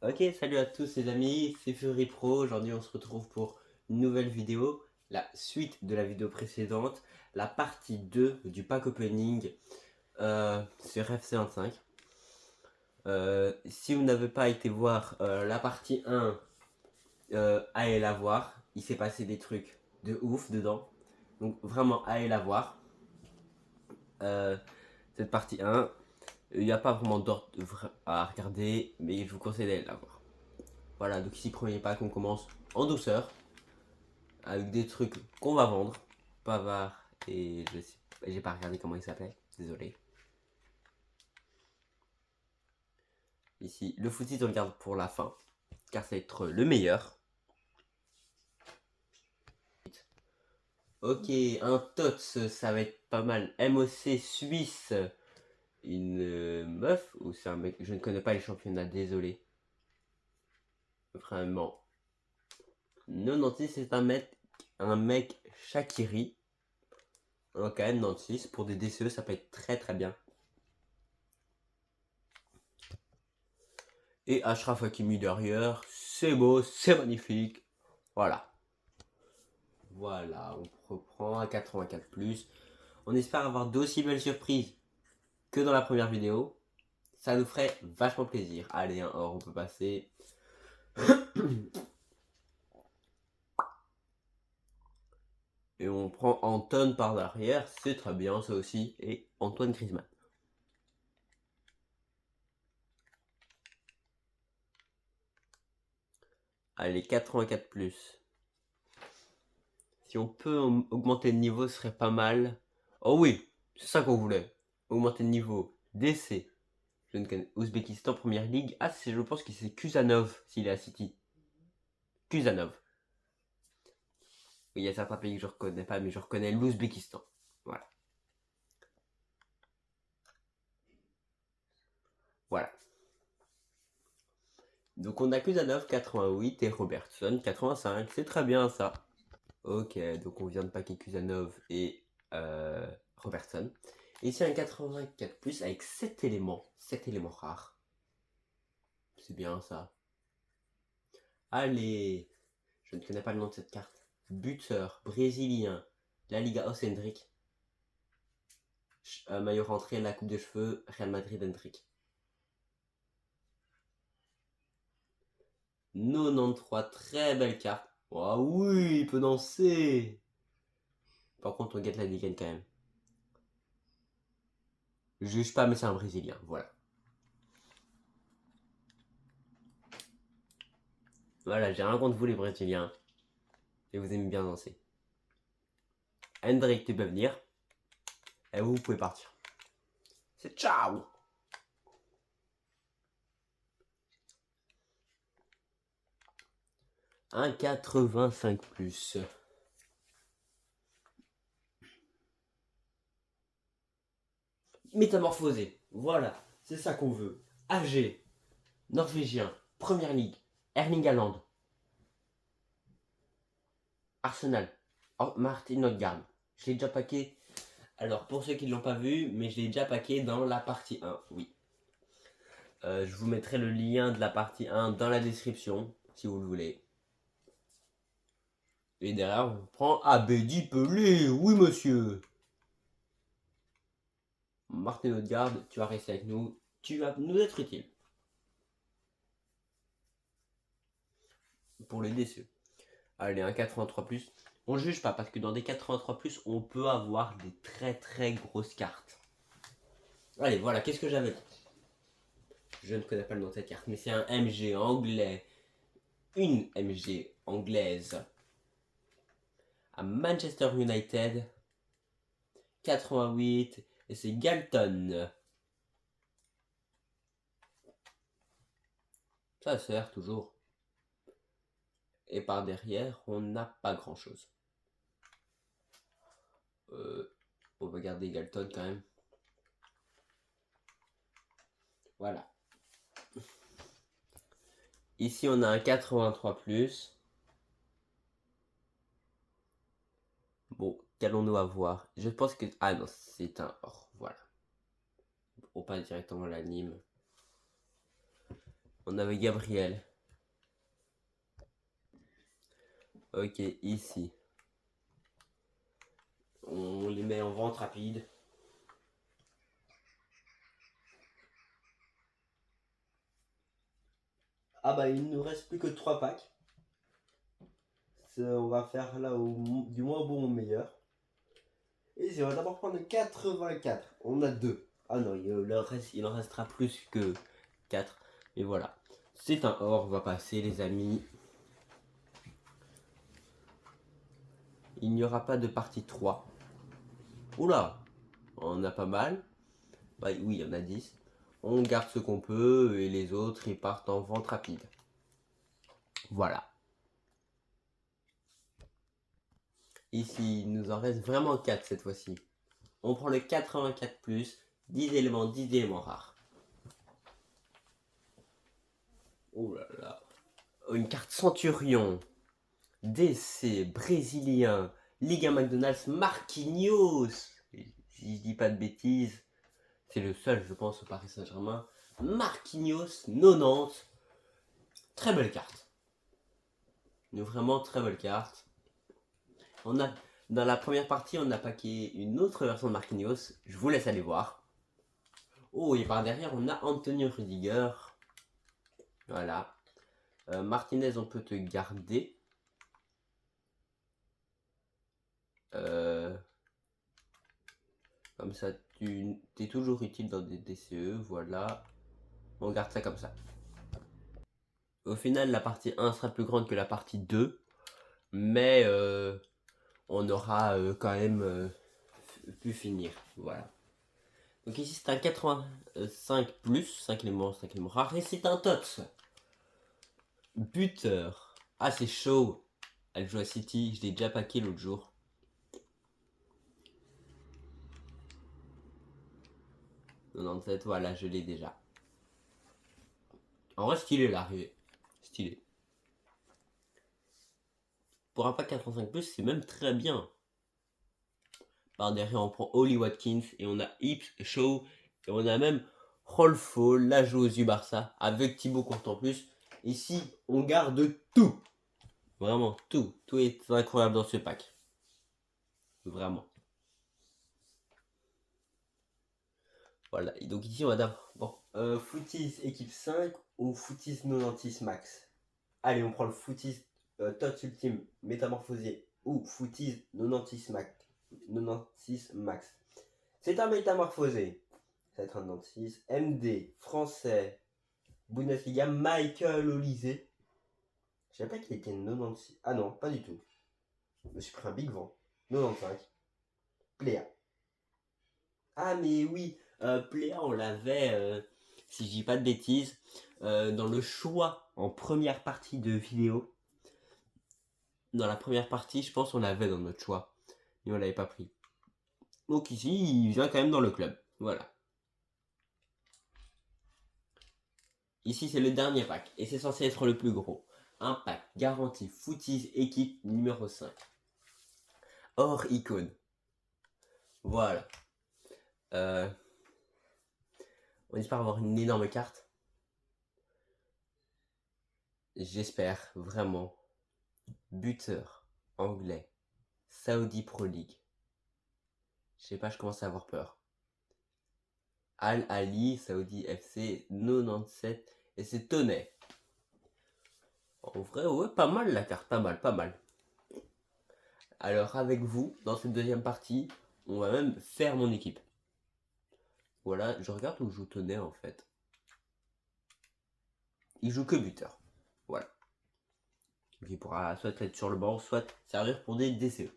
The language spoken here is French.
Ok, salut à tous les amis, c'est Fury Pro. Aujourd'hui, on se retrouve pour une nouvelle vidéo, la suite de la vidéo précédente, la partie 2 du pack opening sur FC25. Si vous n'avez pas été voir la partie 1, allez la voir. Il s'est passé des trucs de ouf dedans. Donc, vraiment, allez la voir. Cette partie 1, il n'y a pas vraiment d'ordre à regarder, mais je vous conseille d'aller la voir. Voilà, donc ici, premier pack, on commence en douceur, avec des trucs qu'on va vendre. Pavard et je sais, j'ai pas regardé comment il s'appelait, désolé. Ici, le footy, on le garde pour la fin, car ça va être le meilleur. Ok, un TOTS, ça va être pas mal. MOC Suisse, une meuf ou c'est un mec? Je ne connais pas les championnats, désolé. Vraiment. 96, c'est un mec Shakiri. Ok, 96, pour des DCE, ça peut être très très bien. Et Achraf Hakimi derrière, c'est beau, c'est magnifique. Voilà. Voilà, on reprend à 84+. On espère avoir d'aussi belles surprises que dans la première vidéo. Ça nous ferait vachement plaisir. Allez, un or, on peut passer. Et on prend Anton par derrière, c'est très bien ça aussi. Et Antoine Griezmann. Allez, 84+. Si on peut augmenter le niveau, ce serait pas mal. Oh oui, c'est ça qu'on voulait. Augmenter le niveau. DC. Je ne connais Ouzbékistan, première ligue. Ah, je pense que c'est Kuzanov s'il est à City. Kuzanov. Oui, il y a certains pays que je reconnais pas, mais je reconnais l'Ouzbékistan. Voilà. Voilà. Donc on a Kuzanov 88 et Robertson 85. C'est très bien ça. Ok, donc on vient de paquer Kuzanov et Robertson. Et ici un 84 plus avec 7 éléments. 7 éléments rares. C'est bien ça. Allez. Je ne connais pas le nom de cette carte. Buteur brésilien. La Liga Osendrick. Maillot rentré, la coupe de cheveux, Real Madrid Hendrick. 93, très belle carte. Ah oui, il peut danser. Par contre, on guette la dégaine quand même. Je juge pas, mais c'est un Brésilien, voilà. Voilà, j'ai rien contre vous les Brésiliens. Et vous aimez bien danser. Hendrick, tu peux venir. Et vous pouvez partir. C'est ciao. Un 85+. Métamorphosé. Voilà, c'est ça qu'on veut. AG, Norvégien, Première Ligue, Erling Haaland, Arsenal, Martin Odegaard. Je l'ai déjà paqué. Alors, pour ceux qui ne l'ont pas vu, mais je l'ai déjà paqué dans la partie 1, oui. Je vous mettrai le lien de la partie 1 dans la description, si vous le voulez. Et derrière, on prend Abedi Pelé, oui monsieur. Martin Odegaard, tu vas rester avec nous, tu vas nous être utile. Pour les déçus. Allez, un 83+. On juge pas, parce que dans des 83+, on peut avoir des très très grosses cartes. Allez, voilà, qu'est-ce que j'avais dit? Je ne connais pas le nom de cette carte, mais c'est un MG anglais. Une MG anglaise. À Manchester United. 88. Et c'est Galton. Ça sert toujours. Et par derrière, on n'a pas grand chose. On va garder Galton quand même. Voilà. Ici, on a un 83+. Bon, qu'allons-nous avoir? Je pense que... Ah non, c'est un or. Voilà. On passe directement à l'anime. On avait Gabriel. Ok, ici. On les met en vente rapide. Ah bah il nous reste plus que 3 packs. On va faire là du moins bon au meilleur. Et on va d'abord prendre le 84. On a 2. Ah non, il en restera plus que 4. Et voilà. C'est un or, on va passer les amis. Il n'y aura pas de partie 3. Oula, on a pas mal. Bah oui, il y en a 10. On garde ce qu'on peut et les autres, ils partent en vente rapide. Voilà. Ici, il nous en reste vraiment 4 cette fois-ci. On prend le 84+, 10 éléments rares. Oh là là. Une carte Centurion. DC, Brésilien, Ligue 1 McDonald's, Marquinhos. Si je dis pas de bêtises, c'est le seul, je pense, au Paris Saint-Germain. Marquinhos, 90. Très belle carte. Une vraiment très belle carte. On a, dans la première partie, on a paqué une autre version de Marquinhos. Je vous laisse aller voir. Oh, et par derrière, on a Antonio Rudiger. Voilà. Martinez, on peut te garder. Comme ça, tu es toujours utile dans des DCE. Voilà. On garde ça comme ça. Au final, la partie 1 sera plus grande que la partie 2. Mais on aura quand même pu finir. Voilà. Donc ici, c'est un 85+, 5 éléments rares. Et c'est un TOTS. Buteur. Ah, c'est chaud. Elle joue à City. Je l'ai déjà packé l'autre jour. Non, voilà, je l'ai déjà. En vrai, stylé l'arrivée. Stylé. Pour un pack 85+, c'est même très bien. Par derrière, on prend Oli Watkins et on a Hips, Shaw et on a même Rolfo, la joueuse du Barça, avec Thibaut Courtois en plus. Ici, on garde tout. Vraiment, tout. Tout est incroyable dans ce pack. Vraiment. Voilà. Et donc ici, on va d'abord Footies équipe 5 ou Footies 96 max. Allez, on prend le Footies Tots Ultime métamorphosé ou Footies 96 max. 96 max. C'est un métamorphosé. Ça va être un 96. MD, français, Bundesliga, Michael Olysée. Je savais pas qu'il était 96. Ah non, pas du tout. Je me suis pris un big vent. 95. Pléa. Ah mais oui, Pléa, on l'avait, si je dis pas de bêtises, dans le choix en première partie de vidéo. Dans la première partie, je pense qu'on l'avait dans notre choix. Mais on l'avait pas pris. Donc ici, il vient quand même dans le club. Voilà. Ici, c'est le dernier pack. Et c'est censé être le plus gros. Un pack garanti Footies équipe numéro 5. Hors icône. Voilà. On espère avoir une énorme carte. J'espère vraiment. Buteur anglais. Saudi Pro League. Je sais pas, je commence à avoir peur. Al Ali, Saudi FC 97. Et c'est Tonnet. En vrai, ouais, pas mal la carte. Pas mal, pas mal. Alors avec vous, dans cette deuxième partie, on va même faire mon équipe. Voilà, je regarde où joue Tonnet en fait. Il joue que buteur. Voilà. Donc il pourra soit être sur le banc, soit servir pour des DCE.